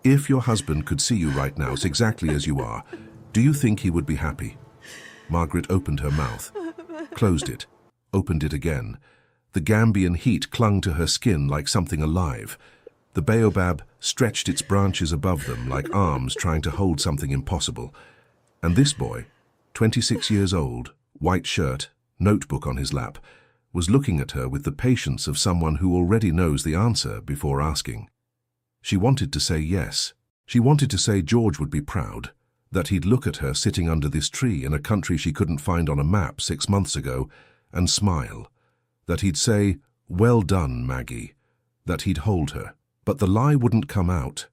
If your husband could see you right now exactly as you are, do you think he would be happy? Margaret opened her mouth, closed it, opened it again. The Gambian heat clung to her skin like something alive. The baobab stretched its branches above them like arms trying to hold something impossible. And this boy, 26 years old, white shirt, notebook on his lap, was looking at her with the patience of someone who already knows the answer before asking. She wanted to say yes. She wanted to say George would be proud, that he'd look at her sitting under this tree in a country she couldn't find on a map 6 months ago and smile, that he'd say, "Well done, Maggie," that he'd hold her. But the lie wouldn't come out.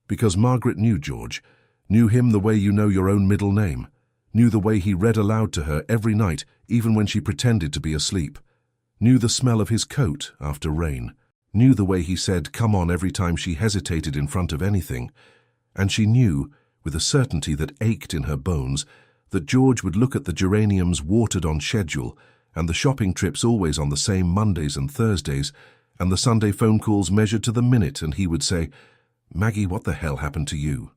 Because Margaret knew George, knew him the way you know your own middle name, knew the way he read aloud to her every night, even when she pretended to be asleep, knew the smell of his coat after rain, knew the way he said "come on" every time she hesitated in front of anything, and she knew, with a certainty that ached in her bones, that George would look at the geraniums watered on schedule, and the shopping trips always on the same Mondays and Thursdays, and the Sunday phone calls measured to the minute, and he would say, "Maggie, what the hell happened to you?"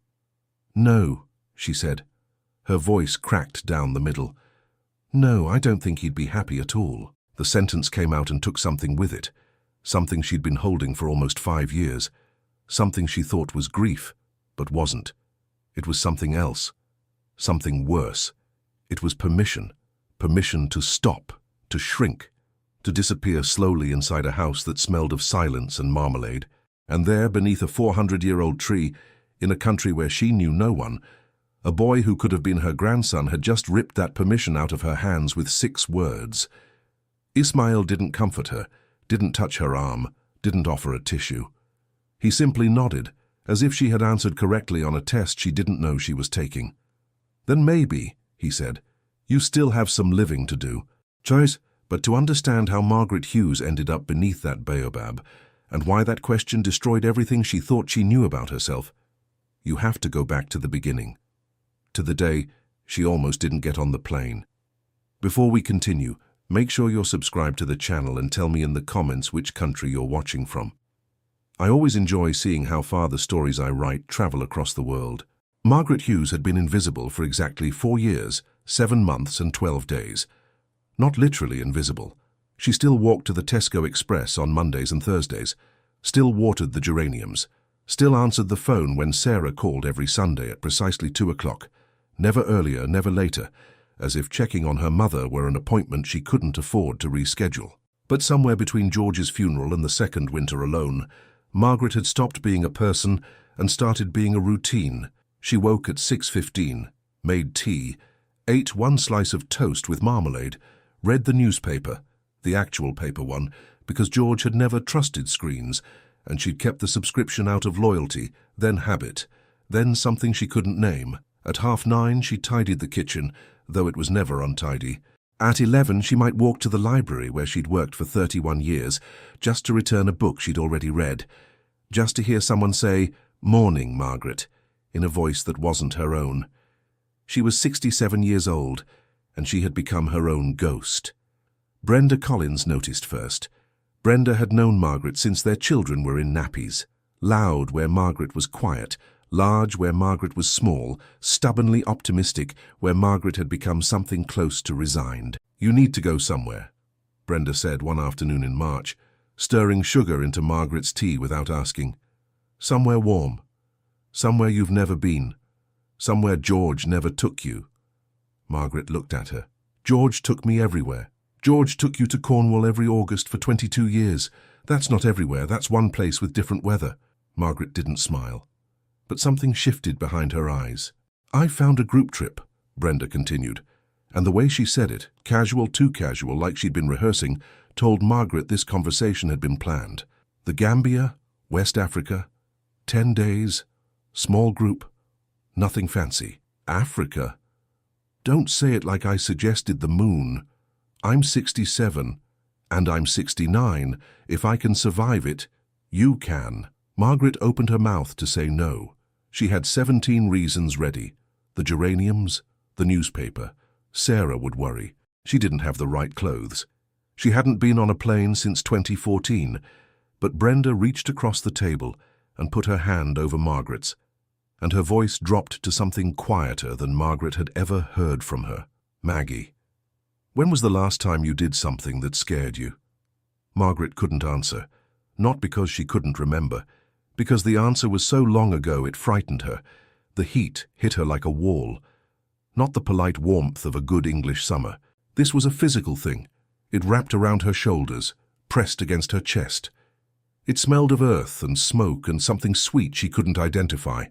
"No," she said. Her voice cracked down the middle. "No, I don't think he'd be happy at all." The sentence came out and took something with it, something she'd been holding for almost 5 years, something she thought was grief, but wasn't. It was something else, something worse. It was permission, permission to stop, to shrink, to disappear slowly inside a house that smelled of silence and marmalade, and there, beneath a 400-year-old tree, in a country where she knew no one, a boy who could have been her grandson had just ripped that permission out of her hands with 6 words. Ismail didn't comfort her, didn't touch her arm, didn't offer a tissue. He simply nodded, as if she had answered correctly on a test she didn't know she was taking. "Then maybe," he said, "you still have some living to do." Choice. But to understand how Margaret Hughes ended up beneath that baobab, and why that question destroyed everything she thought she knew about herself, you have to go back to the beginning, to the day she almost didn't get on the plane. Before we continue, make sure you're subscribed to the channel and tell me in the comments which country you're watching from. I always enjoy seeing how far the stories I write travel across the world. Margaret Hughes had been invisible for exactly 4 years, 7 months and 12 days. Not literally invisible. She still walked to the Tesco Express on Mondays and Thursdays, still watered the geraniums, still answered the phone when Sarah called every Sunday at precisely 2 o'clock, never earlier, never later, as if checking on her mother were an appointment she couldn't afford to reschedule. But somewhere between George's funeral and the second winter alone, Margaret had stopped being a person and started being a routine. She woke at 6:15, made tea, ate 1 slice of toast with marmalade, read the newspaper, the actual paper one, because George had never trusted screens, and she'd kept the subscription out of loyalty, then habit, then something she couldn't name. At 9:30 she tidied the kitchen, though it was never untidy. At 11 she might walk to the library where she'd worked for 31 years, just to return a book she'd already read, just to hear someone say, "Morning, Margaret," in a voice that wasn't her own. She was 67 years old, and she had become her own ghost. Brenda Collins noticed first. Brenda had known Margaret since their children were in nappies. Loud where Margaret was quiet, large where Margaret was small, stubbornly optimistic where Margaret had become something close to resigned. "You need to go somewhere," Brenda said one afternoon in March, stirring sugar into Margaret's tea without asking. "Somewhere warm. Somewhere you've never been. Somewhere George never took you." Margaret looked at her. "George took me everywhere. George took you to Cornwall every August for 22 years. That's not everywhere, that's one place with different weather." Margaret didn't smile, but something shifted behind her eyes. "I found a group trip," Brenda continued, and the way she said it, casual, too casual, like she'd been rehearsing, told Margaret this conversation had been planned. The Gambia, West Africa, 10 days, small group, nothing fancy. Africa? Don't say it like I suggested the moon. I'm 67, and I'm 69. If I can survive it, you can. Margaret opened her mouth to say no. She had 17 reasons ready. The geraniums, the newspaper. Sarah would worry. She didn't have the right clothes. She hadn't been on a plane since 2014. But Brenda reached across the table and put her hand over Margaret's, and her voice dropped to something quieter than Margaret had ever heard from her. "Maggie, when was the last time you did something that scared you?" Margaret couldn't answer, not because she couldn't remember, because the answer was so long ago it frightened her. The heat hit her like a wall, not the polite warmth of a good English summer. This was a physical thing. It wrapped around her shoulders, pressed against her chest. It smelled of earth and smoke and something sweet she couldn't identify.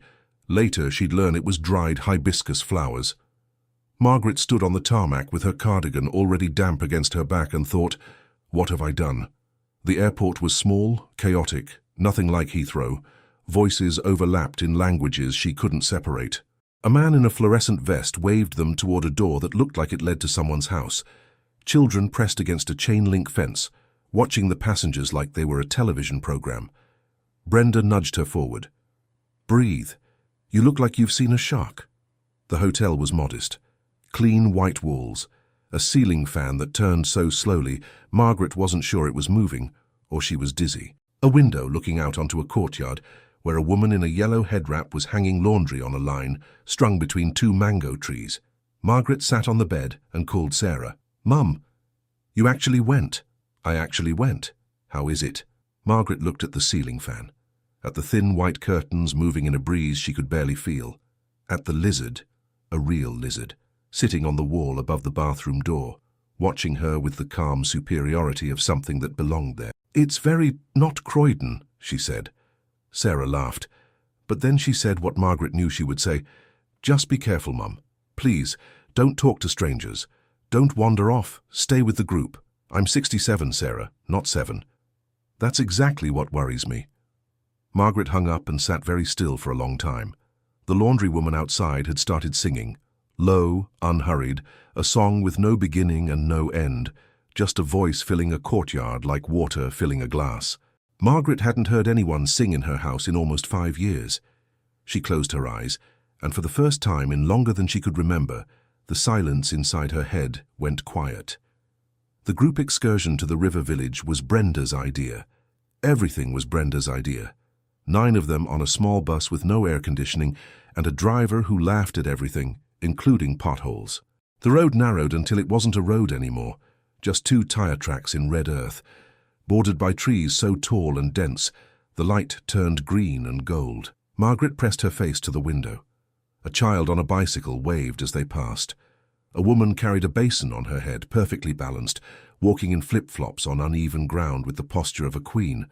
Later, she'd learn it was dried hibiscus flowers. Margaret stood on the tarmac with her cardigan already damp against her back and thought, what have I done? The airport was small, chaotic, nothing like Heathrow. Voices overlapped in languages she couldn't separate. A man in a fluorescent vest waved them toward a door that looked like it led to someone's house. Children pressed against a chain-link fence, watching the passengers like they were a television program. Brenda nudged her forward. "Breathe. You look like you've seen a shark." The hotel was modest. Clean white walls, a ceiling fan that turned so slowly Margaret wasn't sure it was moving, or she was dizzy. A window looking out onto a courtyard where a woman in a yellow head wrap was hanging laundry on a line strung between two mango trees. Margaret sat on the bed and called Sarah. "Mum, you actually went." "I actually went. How is it?" Margaret looked at the ceiling fan, at the thin white curtains moving in a breeze she could barely feel, at the lizard, a real lizard, sitting on the wall above the bathroom door, watching her with the calm superiority of something that belonged there. "It's very not Croydon," she said. Sarah laughed, but then she said what Margaret knew she would say. "Just be careful, Mum. Please, don't talk to strangers. Don't wander off. Stay with the group. I'm 67, Sarah, not 7. That's exactly what worries me." Margaret hung up and sat very still for a long time. The laundry woman outside had started singing, low, unhurried, a song with no beginning and no end, just a voice filling a courtyard like water filling a glass. Margaret hadn't heard anyone sing in her house in almost 5 years. She closed her eyes, and for the first time in longer than she could remember, the silence inside her head went quiet. The group excursion to the river village was Brenda's idea. Everything was Brenda's idea. 9 of them on a small bus with no air conditioning and a driver who laughed at everything, including potholes. The road narrowed until it wasn't a road anymore, just 2 tire tracks in red earth, bordered by trees so tall and dense, the light turned green and gold. Margaret pressed her face to the window. A child on a bicycle waved as they passed. A woman carried a basin on her head, perfectly balanced, walking in flip-flops on uneven ground with the posture of a queen.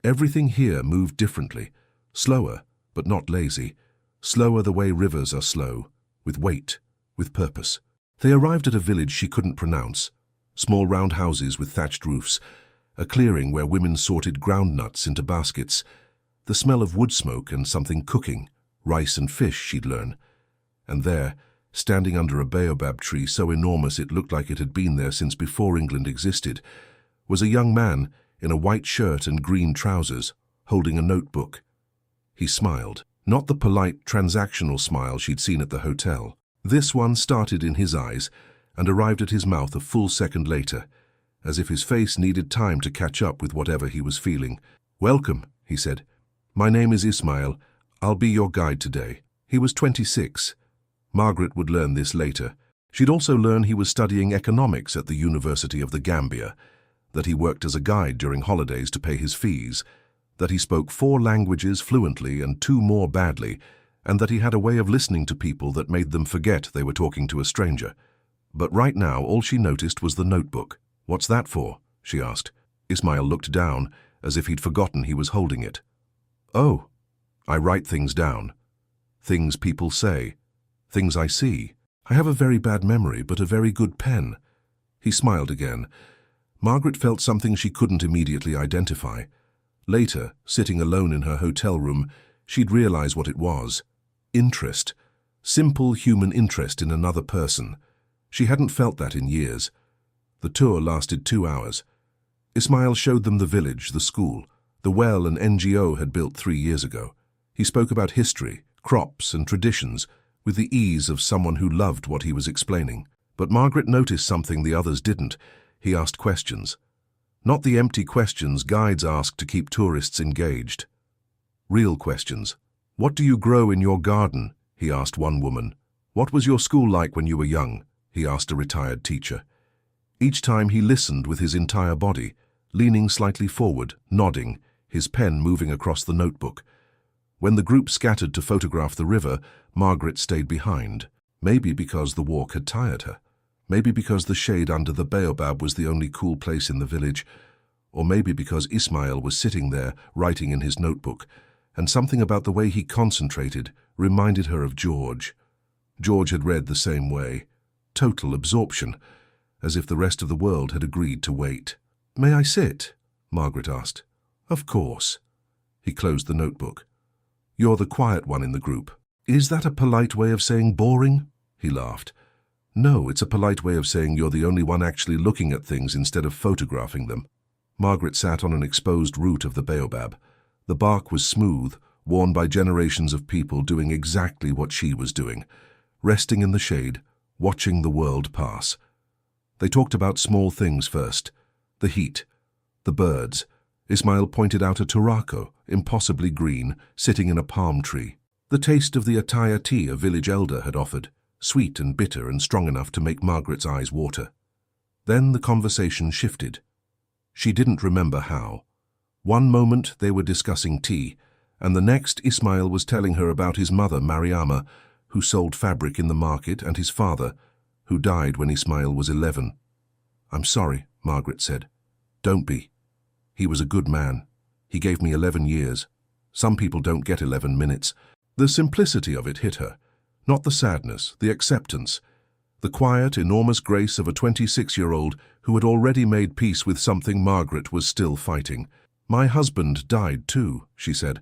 Everything here moved differently, slower, but not lazy, slower the way rivers are slow, with weight, with purpose. They arrived at a village she couldn't pronounce, small round houses with thatched roofs, a clearing where women sorted groundnuts into baskets, the smell of wood smoke and something cooking, rice and fish, she'd learn. And there, standing under a baobab tree so enormous it looked like it had been there since before England existed, was a young man in a white shirt and green trousers, holding a notebook. He smiled, not the polite, transactional smile she'd seen at the hotel. This one started in his eyes and arrived at his mouth a full second later, as if his face needed time to catch up with whatever he was feeling. "Welcome," he said. "My name is Ismail. I'll be your guide today." He was 26. Margaret would learn this later. She'd also learn he was studying economics at the University of the Gambia, that he worked as a guide during holidays to pay his fees, that he spoke 4 languages fluently and 2 more badly, and that he had a way of listening to people that made them forget they were talking to a stranger. But right now all she noticed was the notebook. "What's that for?" she asked. Ismail looked down, as if he'd forgotten he was holding it. "Oh, I write things down. Things people say. Things I see. I have a very bad memory, but a very good pen." He smiled again. Margaret felt something she couldn't immediately identify. Later, sitting alone in her hotel room, she'd realize what it was. Interest. Simple human interest in another person. She hadn't felt that in years. The tour lasted 2 hours. Ismail showed them the village, the school, the well an NGO had built 3 years ago. He spoke about history, crops and traditions, with the ease of someone who loved what he was explaining. But Margaret noticed something the others didn't. He asked questions. Not the empty questions guides ask to keep tourists engaged. Real questions. "What do you grow in your garden?" he asked one woman. "What was your school like when you were young?" he asked a retired teacher. Each time he listened with his entire body, leaning slightly forward, nodding, his pen moving across the notebook. When the group scattered to photograph the river, Margaret stayed behind. Maybe because the walk had tired her. Maybe because the shade under the baobab was the only cool place in the village. Or maybe because Ismail was sitting there, writing in his notebook, and something about the way he concentrated reminded her of George. George had read the same way. Total absorption, as if the rest of the world had agreed to wait. "May I sit?" Margaret asked. "Of course." He closed the notebook. "You're the quiet one in the group." "Is that a polite way of saying boring?" He laughed. "No, it's a polite way of saying you're the only one actually looking at things instead of photographing them." Margaret sat on an exposed root of the baobab. The bark was smooth, worn by generations of people doing exactly what she was doing, resting in the shade, watching the world pass. They talked about small things first. The heat, the birds. Ismail pointed out a turako, impossibly green, sitting in a palm tree. The taste of the attaya tea a village elder had offered, sweet and bitter and strong enough to make Margaret's eyes water. Then the conversation shifted. She didn't remember how. One moment they were discussing tea, and the next Ismail was telling her about his mother, Mariama, who sold fabric in the market, and his father, who died when Ismail was 11. "I'm sorry," Margaret said. "Don't be. He was a good man. He gave me 11 years. Some people don't get 11 minutes. The simplicity of it hit her. Not the sadness, the acceptance. The quiet, enormous grace of a 26-year-old who had already made peace with something Margaret was still fighting. "My husband died too," she said.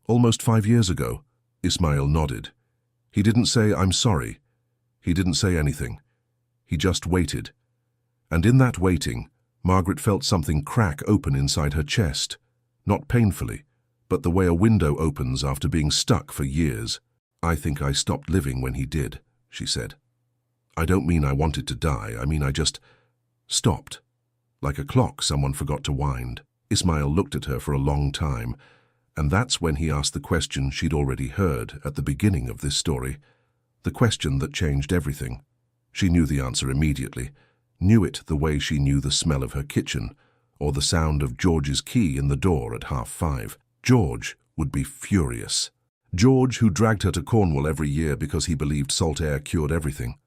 "Almost 5 years ago." Ismail nodded. He didn't say, "I'm sorry." He didn't say anything. He just waited. And in that waiting, Margaret felt something crack open inside her chest. Not painfully, but the way a window opens after being stuck for years. "I think I stopped living when he did," she said. "I don't mean I wanted to die, I mean I just stopped. Like a clock someone forgot to wind." Ismail looked at her for a long time, and that's when he asked the question she'd already heard at the beginning of this story, the question that changed everything. She knew the answer immediately, knew it the way she knew the smell of her kitchen, or the sound of George's key in the door at 5:30. George would be furious. George, who dragged her to Cornwall every year because he believed salt air cured everything.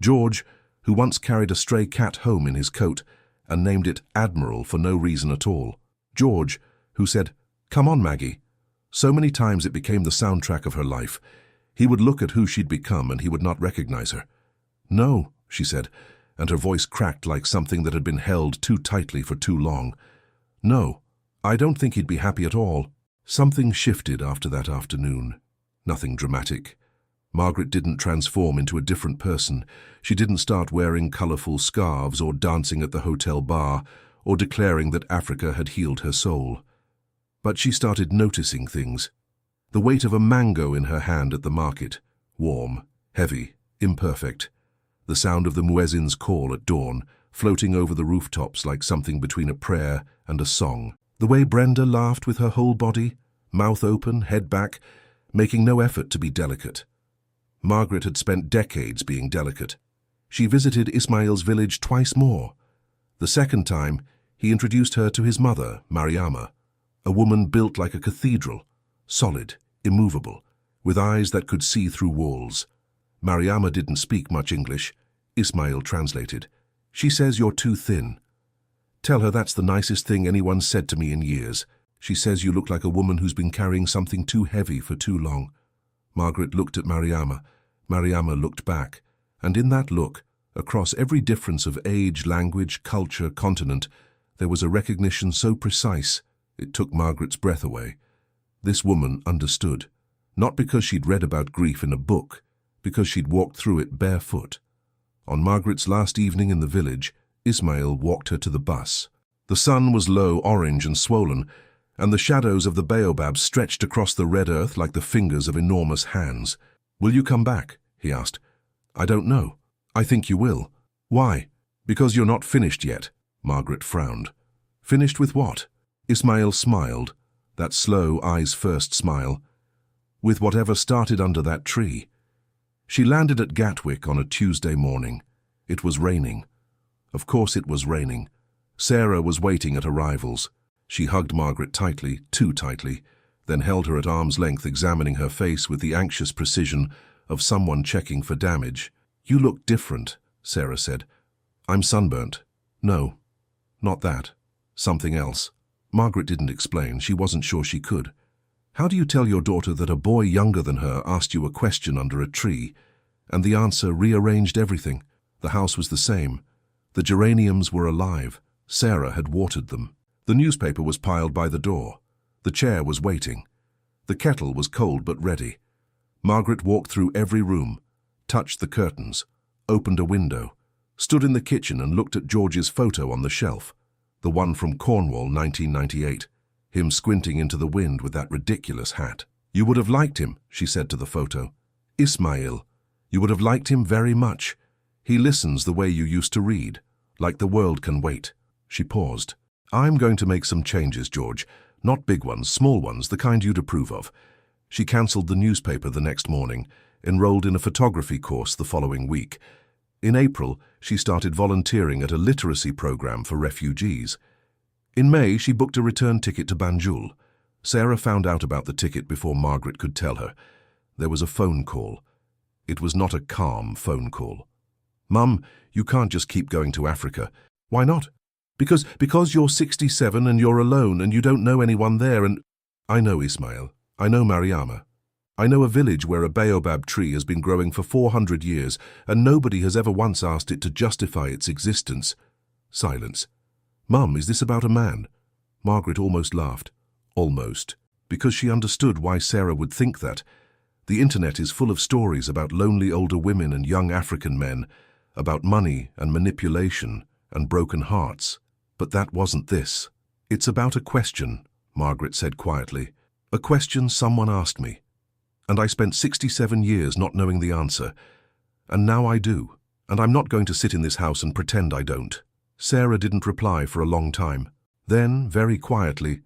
George, who once carried a stray cat home in his coat and named it Admiral for no reason at all. George, who said, "Come on, Maggie." So many times it became the soundtrack of her life. He would look at who she'd become and he would not recognize her. "No," she said, and her voice cracked like something that had been held too tightly for too long. "No, I don't think he'd be happy at all." Something shifted after that afternoon. Nothing dramatic. Margaret didn't transform into a different person. She didn't start wearing colorful scarves or dancing at the hotel bar or declaring that Africa had healed her soul. But she started noticing things. The weight of a mango in her hand at the market, warm, heavy, imperfect. The sound of the muezzin's call at dawn, floating over the rooftops like something between a prayer and a song. The way Brenda laughed with her whole body, mouth open, head back, making no effort to be delicate. Margaret had spent decades being delicate. She visited Ismail's village twice more. The second time, he introduced her to his mother, Mariama, a woman built like a cathedral, solid, immovable, with eyes that could see through walls. Mariama didn't speak much English. Ismail translated. "She says you're too thin. Tell her that's the nicest thing anyone's said to me in years. She says you look like a woman who's been carrying something too heavy for too long." Margaret looked at Mariama. Mariama looked back, and in that look, across every difference of age, language, culture, continent, there was a recognition so precise it took Margaret's breath away. This woman understood, not because she'd read about grief in a book, because she'd walked through it barefoot. On Margaret's last evening in the village, Ismail walked her to the bus. The sun was low, orange and swollen, and the shadows of the baobabs stretched across the red earth like the fingers of enormous hands. "Will you come back?" he asked. "I don't know. I think you will." "Why?" "Because you're not finished yet." Margaret frowned. "Finished with what?" Ismail smiled. that slow, eyes-first smile, with whatever started under that tree. She landed at Gatwick on a Tuesday morning. It was raining. Of course it was raining. Sarah was waiting at arrivals. She hugged Margaret tightly, too tightly, then held her at arm's length, examining her face with the anxious precision of someone checking for damage. "You look different," Sarah said. "I'm sunburnt." "No, not that. Something else." Margaret didn't explain. She wasn't sure she could. "How do you tell your daughter that a boy younger than her asked you a question under a tree, and the answer rearranged everything? The house was the same. The geraniums were alive. Sarah had watered them. The newspaper was piled by the door. The chair was waiting. The kettle was cold but ready. Margaret walked through every room, touched the curtains, opened a window, stood in the kitchen and looked at George's photo on the shelf, the one from Cornwall, 1998, him squinting into the wind with that ridiculous hat. "You would have liked him," she said to the photo. "Ismail. You would have liked him very much. He listens the way you used to read, like the world can wait." She paused. "I'm going to make some changes, George. Not big ones, small ones, the kind you'd approve of." She cancelled the newspaper the next morning, enrolled in a photography course the following week. In April, she started volunteering at a literacy program for refugees. In May, she booked a return ticket to Banjul. Sarah found out about the ticket before Margaret could tell her. There was a phone call. It was not a calm phone call. "Mum, you can't just keep going to Africa." "Why not?" Because you're 67 and you're alone and you don't know anyone there and—" "I know, Ismail. I know Mariama. I know a village where a baobab tree has been growing for 400 years and nobody has ever once asked it to justify its existence." Silence. "Mum, is this about a man?" Margaret almost laughed. Almost. Because she understood why Sarah would think that. The internet is full of stories about lonely older women and young African men, about money and manipulation and broken hearts. But that wasn't this. "It's about a question," Margaret said quietly. "A question someone asked me. And I spent 67 years not knowing the answer. And now I do. And I'm not going to sit in this house and pretend I don't." Sarah didn't reply for a long time. Then, very quietly,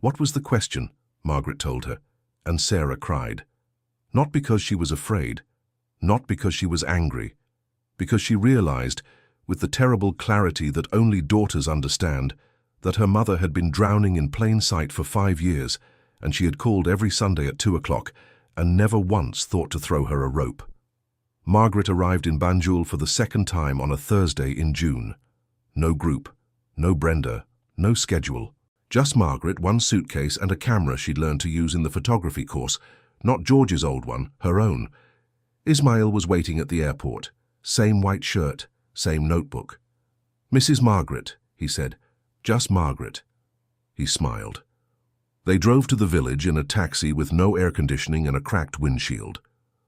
"What was the question?" Margaret told her. And Sarah cried. Not because she was afraid, not because she was angry, because she realized, with the terrible clarity that only daughters understand, that her mother had been drowning in plain sight for 5 years, and she had called every Sunday at 2 o'clock and never once thought to throw her a rope. Margaret arrived in Banjul for the second time on a Thursday in June. No group, no Brenda, no schedule. Just Margaret, one suitcase and a camera she'd learned to use in the photography course, not George's old one, her own. Ismail was waiting at the airport. Same white shirt, same notebook. "Mrs. Margaret," he said. "Just Margaret." He smiled. They drove to the village in a taxi with no air conditioning and a cracked windshield.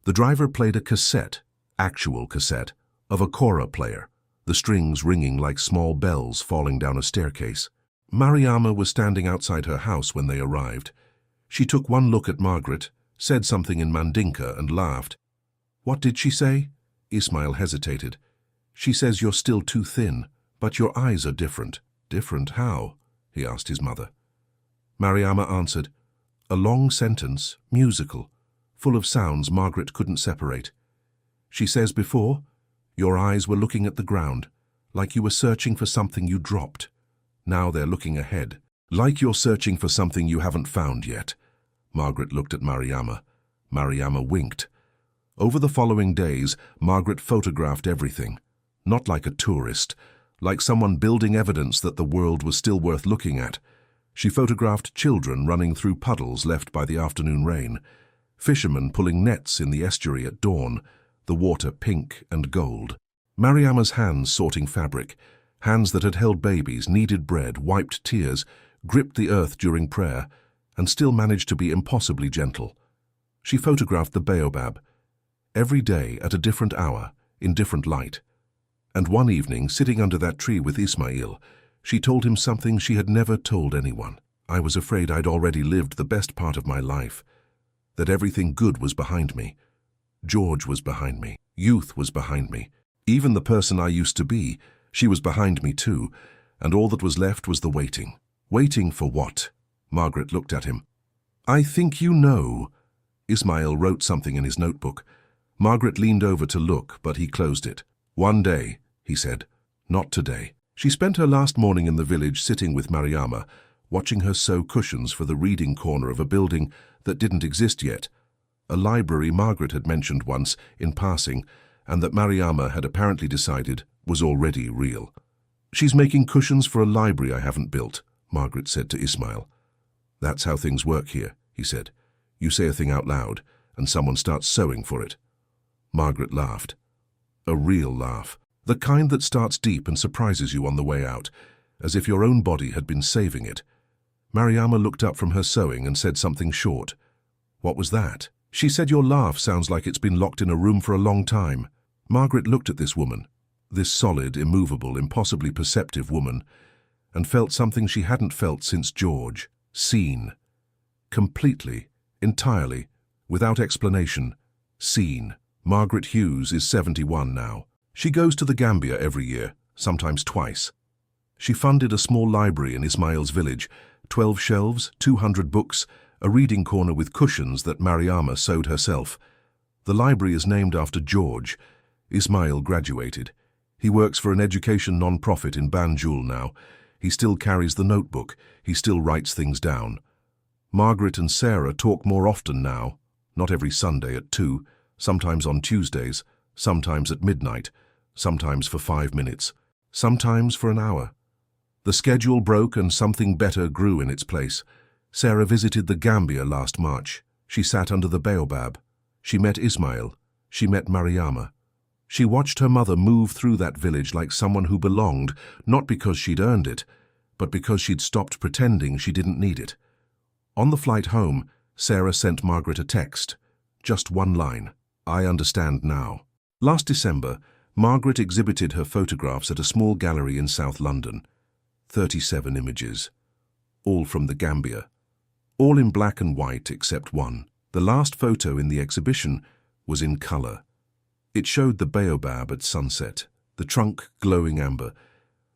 The driver played a cassette, actual cassette, of a kora player, the strings ringing like small bells falling down a staircase. Mariama was standing outside her house when they arrived. She took one look at Margaret, said something in Mandinka and laughed. "What did she say?" Ismail hesitated. "She says you're still too thin, but your eyes are different." "Different how?" he asked his mother. Mariama answered. A long sentence, musical, full of sounds Margaret couldn't separate. "She says before, your eyes were looking at the ground, like you were searching for something you dropped. Now they're looking ahead, like you're searching for something you haven't found yet." Margaret looked at Mariama. Mariama winked. Over the following days, Margaret photographed everything. Not like a tourist, like someone building evidence that the world was still worth looking at. She photographed children running through puddles left by the afternoon rain, fishermen pulling nets in the estuary at dawn, the water pink and gold. Mariama's hands sorting fabric, hands that had held babies, kneaded bread, wiped tears, gripped the earth during prayer, and still managed to be impossibly gentle. She photographed the baobab, every day at a different hour, in different light. And one evening, sitting under that tree with Ismail, she told him something she had never told anyone. "I was afraid I'd already lived the best part of my life, that everything good was behind me. George was behind me. Youth was behind me. Even the person I used to be, she was behind me too, and all that was left was the waiting. Waiting for what? Margaret looked at him. "I think you know." Ismail wrote something in his notebook. Margaret leaned over to look, but he closed it. "One day," he said. "Not today." She spent her last morning in the village sitting with Mariama, watching her sew cushions for the reading corner of a building that didn't exist yet, a library Margaret had mentioned once in passing and that Mariama had apparently decided was already real. "She's making cushions for a library I haven't built," Margaret said to Ismail. "That's how things work here," he said. "You say a thing out loud, and someone starts sewing for it." Margaret laughed. A real laugh. The kind that starts deep and surprises you on the way out, as if your own body had been saving it. Mariama looked up from her sewing and said something short. "What was that?" "She said your laugh sounds like it's been locked in a room for a long time." Margaret looked at this woman, this solid, immovable, impossibly perceptive woman, and felt something she hadn't felt since George. Seen. Completely, entirely, without explanation. Seen. Margaret Hughes is 71 now. She goes to the Gambia every year, sometimes twice. She funded a small library in Ismail's village, 12 shelves, 200 books, a reading corner with cushions that Mariama sewed herself. The library is named after George. Ismail graduated. He works for an education non-profit in Banjul now. He still carries the notebook. He still writes things down. Margaret and Sarah talk more often now, not every Sunday at 2, sometimes on Tuesdays, sometimes at midnight, sometimes for 5 minutes, sometimes for an hour. The schedule broke and something better grew in its place. Sarah visited the Gambia last March. She sat under the baobab. She met Ismail. She met Mariama. She watched her mother move through that village like someone who belonged, not because she'd earned it, but because she'd stopped pretending she didn't need it. On the flight home, Sarah sent Margaret a text. Just one line. "I understand now." Last December, Margaret exhibited her photographs at a small gallery in South London. 37 images. All from the Gambia. All in black and white except one. The last photo in the exhibition was in colour. It showed the baobab at sunset, the trunk glowing amber,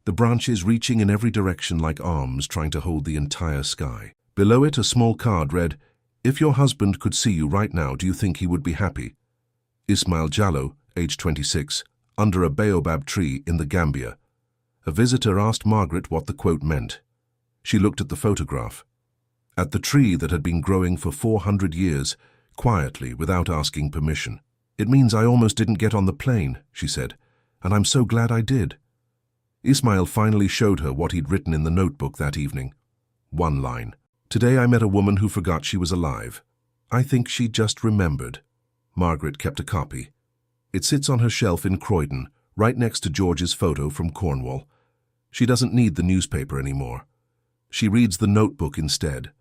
the branches reaching in every direction like arms trying to hold the entire sky. Below it, a small card read, "If your husband could see you right now, do you think he would be happy?" Ismail Jallo, age 26, under a baobab tree in the Gambia. A visitor asked Margaret what the quote meant. She looked at the photograph. At the tree that had been growing for 400 years, quietly, without asking permission. "It means I almost didn't get on the plane," she said, "and I'm so glad I did." Ismail finally showed her what he'd written in the notebook that evening. One line. "Today I met a woman who forgot she was alive. I think she just remembered." Margaret kept a copy. It sits on her shelf in Croydon, right next to George's photo from Cornwall. She doesn't need the newspaper anymore. She reads the notebook instead.